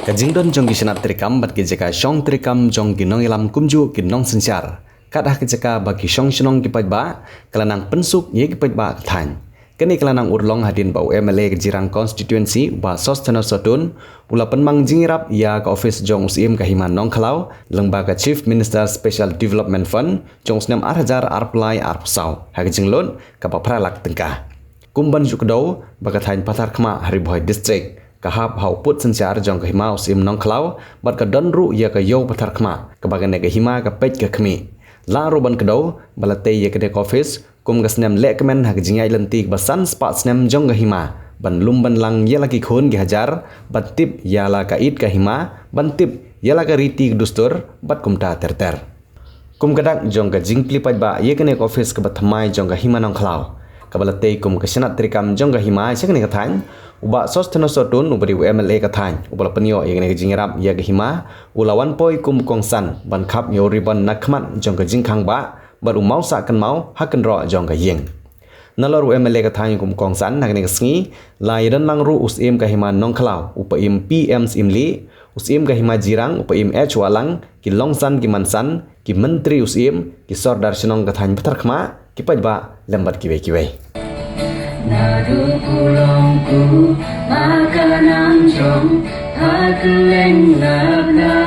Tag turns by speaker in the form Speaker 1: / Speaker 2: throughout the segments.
Speaker 1: Kajingdon jong gisenat trikam bat kijeka shong trikam jong ginong ilam kumju ginong sensyar. Kadah kijeka bagi shong shenong kipat ba kelanang pensuk ye kipat ba kethan. Kini kelanang urlong hadin bau MLA Jirang Constituency ba sosteno sotun ula penmang jingirap ya ke office jong usim kahiman nong kalau lembaga Chief Minister Special Development Fund jong senam arhajar arplai arpsau hagijinglon kapapralak tengkah. Kumban jukdo bagathain patar kema Hariboy District. Kahap hau put sensyar jong kahima usim nong kalau bat ka donru ya ka yo patar kema kebagan nega hima ka pej ka kemi. La roban kedau balate ya ke dek office kum gasnem lekmen hak jingai lentik basan spat snem jong kahima ban lumban lang ya lagi khon gi hajar bat tip ya la ka it kahima ban tip ya la ka riti dustur bat kumta terter. Kum kadak jong ka jingpli paj ba ya ke nek office ke bat thamai jong kahima nong kalau kabalate kum kasenat trikam jong kahima sekne kathan uba sosteno sotun ubari MLA kathan ubala penio yang ne jingirap ya gehima ulawan poi kum kongsan ban khap yo riban nakmat jong ka jingkhang ba bar umau sa kan mau hakan ro jong ka yeng naloru MLA kathan kum kongsan nak ne sngi lairan langru usim ka hima nong klau upaim PM simli usim ka hima jirang upaim H walang ki longsan ki mansan ki menteri usim ki sordar senong kathan patar khma ki pajba lambat kiwe
Speaker 2: Nadu pulangku makanan jom hakeleng nabna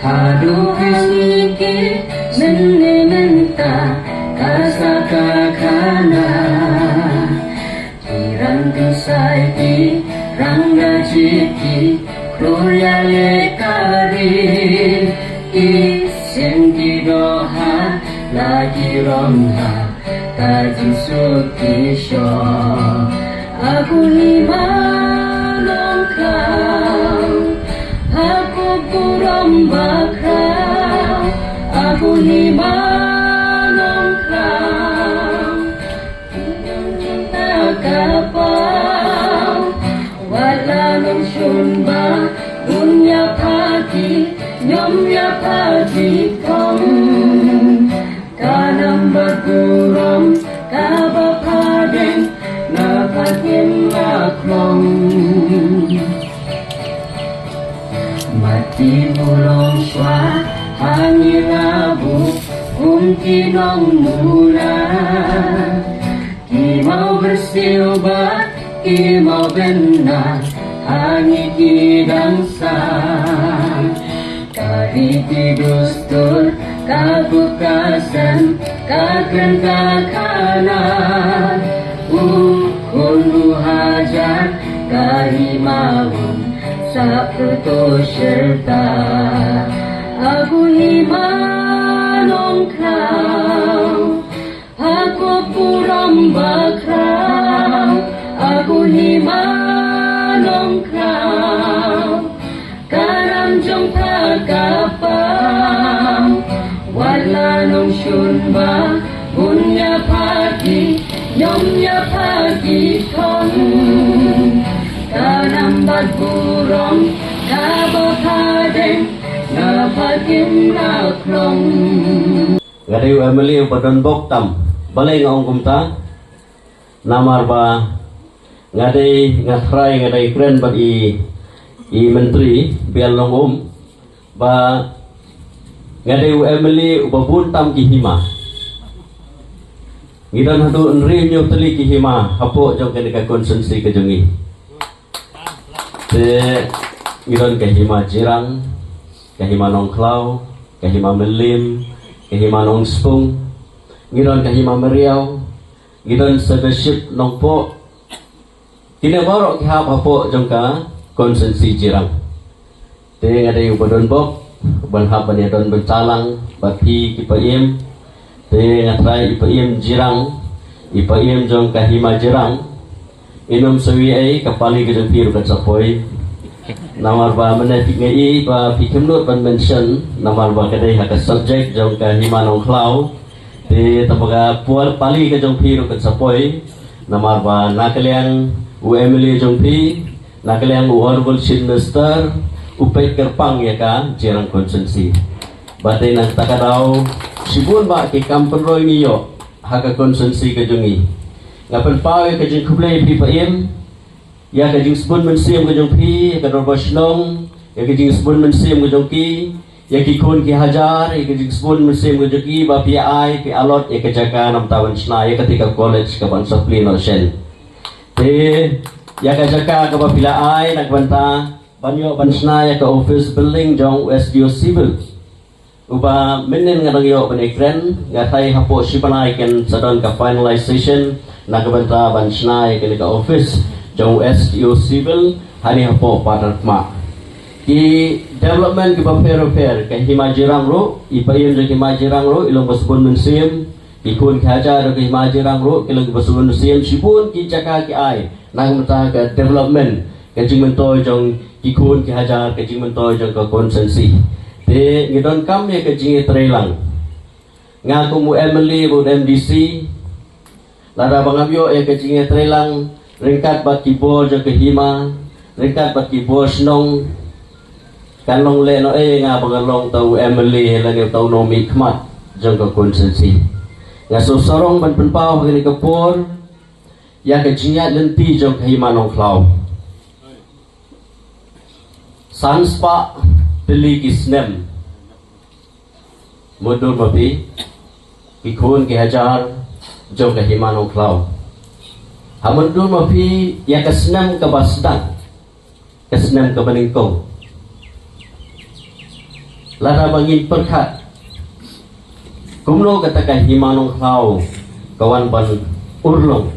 Speaker 2: hadu pisniki menne menta kasaka kana tirang kesaiki rangga ciki kroya lekari isen doha lagi romha Tajin sukisyo aku himanong kau aku kurang bakal aku himanong kau tak kapal wala nong sunba dunya pagi nyomnya pagi kong kanam bergurau kabapadeng napakin laklong mati bulong swa hangin abu kinong mula kimau bersilbat kimau benar hangin kidangsa kari tidustur kabukasan kagen kakanan ukulu hajar kahimawun sa puto serta aku himanong kau aku puram bakrau aku himanong kau karam jong pagkapang wala nong syunba bunya pagi nyomnya pagi kong kanambat burong kabapadeng napakin naklong
Speaker 3: Gadi UMLA upadon boktam balay nga kumta namar ba ngadi ngatray ngadi kren bag i menteri bialong ba ngade UMLA ubabuntam kihima ngidan hatu enri nyo teli kihima hapo jong kenika konsensi kejongi te ngidan kihima jirang kihima nongklau kihima melim kihima nongspung ngidan kihima meriau ngidan sebeship nongpo kina borok kihap hapo jong ka konsensi jirang te ngade ubadon bok banhab baniadon bencalang bati kipaim te ngatrai ipaim jirang ipaim jong kahima jirang inum sawi ai kapali ke jong piru kat sapoi namar ba menafik ngai ba pikemnut ban mention namar ba kadai hak subject jong kahima nong klau te tabaga pual pali ke jong piru kat sapoi namar ba nakaliang UMLA jong pi nakaliang honorable chief minister upay kerpang ya ka jirang konsensi batay nang takadaw sibun ba ki kampenroy niyo haka konsensi kajungi ngapen pau ya kajing kublai pi paim ya kajing sebun mensim kajong pi ka dorba shlong ya kajing sebun mensim kajong ki ya ki kun ki hajar ya kajing sebun mensim kajong ki ba pi ai ki alot ya kajaka nam tawan sna ya ketika college ka ban supply no shen te ya kajaka ka ba pila ai nak banta banyo ban sna ya ka office building jong SDO civil uba menen nga nangyo ban ekren nga thai hapo sipanai ken sadon ka finalization na kabanta ban sna ya ka office jong SDO civil hani hapo patatma ki development ki repair ka himajirang ro ipayon de himajirang ro ilong basbon mensim ikun khaja ro ki himajirang ro ilong basbon mensim sipun ki jaka ki ai nang mata ka development ka jingmentoy jong ikun ki haja ka jingmentoy jong ka konsensi te ngidon kam ya ka jingi trelang nga kumu Emily bu MDC lara bangabyo ya ka jingi trelang ringkat bat kibo jong ka hima ringkat bat kibo snong kan long le no nga bangalong tau Emily lang tau no mikmat jong ka konsensi nga so sorong ban penpau kini kapor ya ka jingat lenti jong ka hima nong klau sanspa beli kisnem mudur mapi ikun ki hajar jong ka hima nong klau hamundur mapi ya ka senam ka basdan ka senam ka baningkong lara bangin perkat kumno katakan himanong klau kawan ban urlong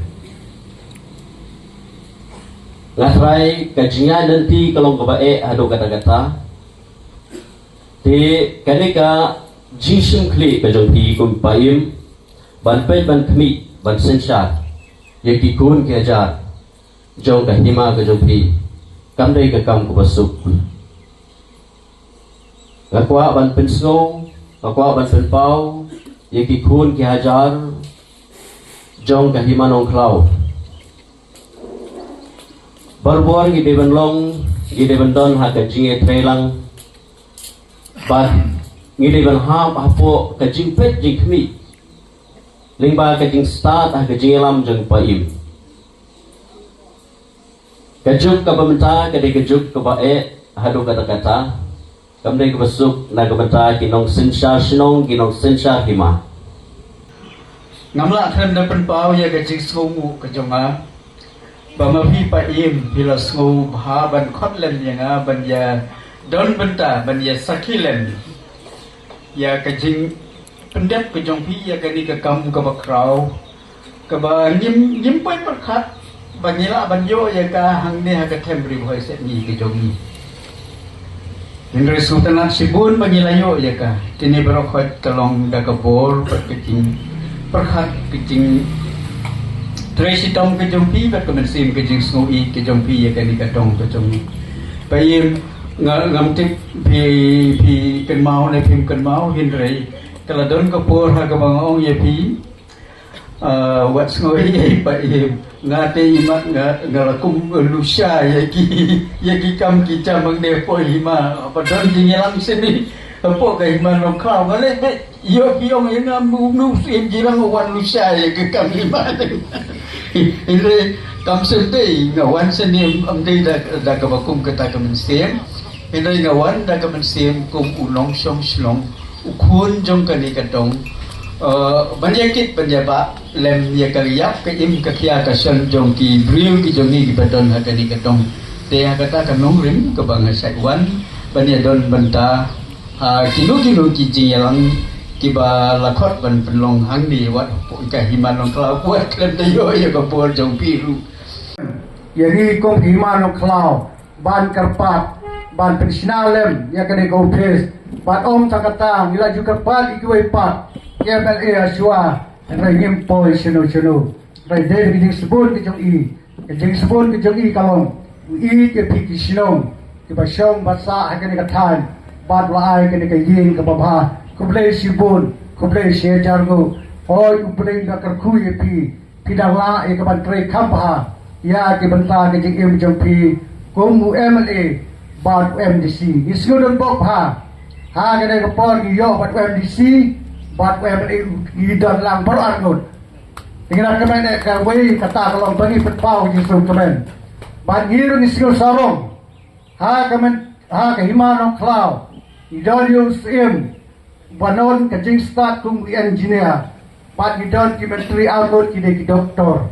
Speaker 3: ngatrai kajinya nanti kalau kebae ado kata-kata ti kanika jisung kli kajong ti kumpaim ban pe ban kmi ban sensat yaki kun kejar jong ka hima kajong ti kamdai ka kam ko basuk ngakwa ban pensong ngakwa ban penpau yaki kun ki hajar jong ka himanong klau barbor gi deban long gi deban don ha ka jinge trelang bat gi deban ha apo ka jingpet jingkmi lingba ka jing start ha ka jingelam jong paim ka juk ka bamta ka de ka juk ka bae hadu kata-kata kamdai ka basuk na ka banta kinong sensha sinong kinong sensha hima
Speaker 4: ngamla khan da penpau ya ka jing skomu ka jonga bama pi pa im bila sko bha ban khotlen yanga ban ya don benta ban ya sakilen ya ka jing pendep ka jong pi ya ka ni ka kam ka bakrau ka ba nyim pai perkhat ban yela ban yo ya ka hang ne ha ka thembri hoi se ni ka jong ni Indra Sultanat Sibun ban yela yo ya ka tini barokhat kalong da ka bor ka jing perkhat ka jing Tracy Tom ke jompi bat ke mensim ke jing snoi ke jompi ya kan ikatong ke jom pai ngam tip pi ken mau ne phim ken mau hin rei kala don ka por ha ka bangong ye pi wat snoi ye pai ngate imat ngalakum lusa ye ki kam ki chamang de poi hima padon jing yelang sini apa ka hima long kau ngale yo piong ye ngam nu sim jirang wan lusa ye ke kam hima Ini kamsel teh ngawan senim amdei da kabakum kata kemensiam. Ini ngawan da kemensiam kum ulong song slong ukun jong kani katong. Banyakit penyaba lem ya kaliap ke im ke kia kasan jong ki bril ki jongi ki badon hakani katong. Teh kata kanong rim ke bangasaiwan banyadon benta kilo ki jingelang kiba lakot ban penlong hang ni wat ka himan long klau kuat kan tayo ya ka por jong piru
Speaker 5: yari kong himan long klau ban karpat ban pensinalem ya kene go pres ban om takata nila juga pat ikwai pat ya bel e aswa rai ngem poi sino rai der biding sebut ke jong i jeng sebut ke jong i kalong i ke piki sino kiba shom basa kene ka than bat lai kene ka yin ka baba kublai sibun kublai sejargo oi kublai ka karku ye pi pidangla e ka ban tre khampa ya ke banta ke jing jong pi komu MLA bat MDC isudon bok ha ke ne ka por ki yo bat MDC bat MLA idon lang par argot Ingin kemen kawai kata kalau bagi petpau Yesus kemen. Ban ngirun iskil sarong. Ha kehiman ng cloud. Idolius im. Banon kajing start kung engineer. Ban idol ki menteri outload ki doktor.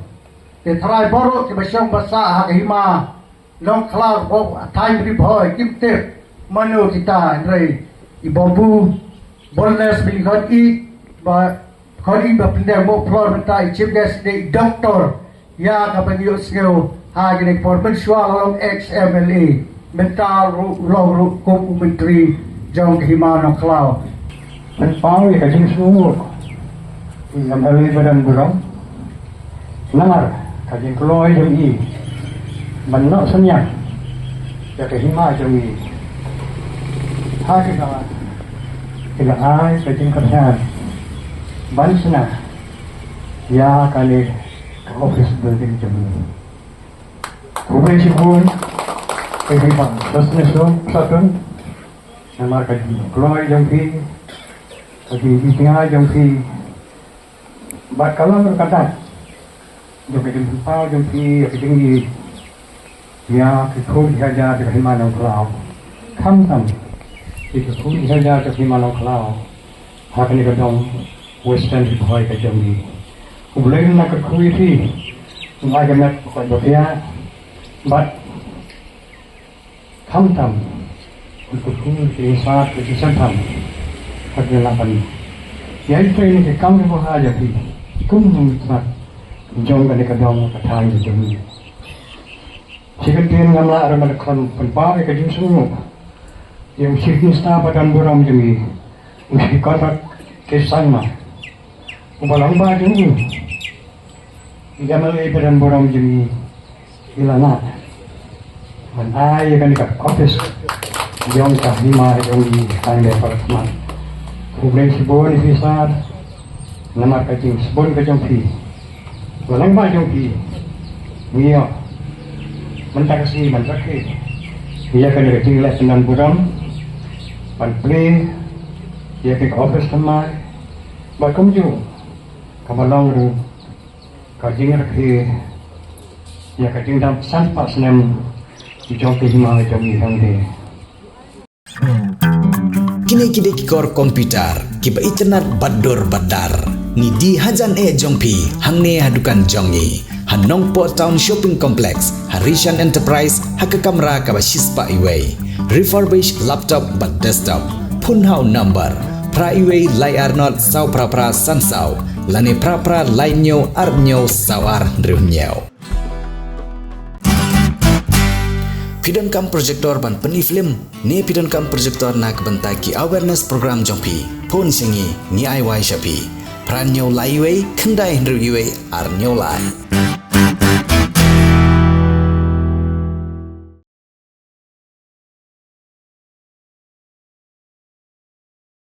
Speaker 5: Te try borok ki basyang basa ha kehima long cloud time riboy kim tip manu kita ndrei ibobu boneless biligon i ba khodi ba pendek mo floor mentai chief guest de doktor ya ka bagi skill ha gine for mensual long XMLA mental long kum menteri jong kehima long cloud
Speaker 6: men pau ya kajing semua ngam hari badan burung nangar kajing keluar jam i menok senyap ya kehima jam i ha kita ai kajing kerjaan ban senang ya kali office building jam i kubai sipun kehima terus satu namar kajing keluar jam i kajing di tengah jam i bat kalau berkata jom kajing pau jam i kajing di ya kikul haja di himanong kelau kam kikul haja di himanong kelau hakni kadong western boy ka jambi ubulay na kakui ti magamat ko bapia but kam kikul ki sa ki santam hakni lapan ya itu ini kam ko haja ti kum mat jom ka kadong katang di jambi Sigatin nga mala araman kon panpao ka din sumo. Yung sikin sta padan buram jemi. Usi kotak kesan ma. Ubalang ba jemi. Igamal padan buram jemi. Ilana. Man ay kan ka office. Yung ka hima yung ang department. Problem si bon ifisad. Namar ka jeng bon ka jeng pi. Walang ba jeng pi. Niyo. Mentaksi ia kan kecil lah senang buram pan play ia ke office temai bakum ju kamalong ru kajing rakhi ia kajing dam sanpa senam jong ke hima jong ihang de
Speaker 1: Kini kikor komputer kiba internet badar ni di hajan jongpi hangne hadukan jongi Hanong Po Town Shopping Complex, Harishan Enterprise, haka kamera kaba shispa iway. Refurbished laptop but desktop. Punhau number. Pra iway lai arnot sau pra sansau. Lani pra lai nyo arnyo sawar riunyo. Pidon kam projector ban peni film. Ni pidon kam projector na kebentai ki awareness program jongpi. Pun singi ni aiwai shapi. Pra nyo lai iway kendai riuway arnyo lai.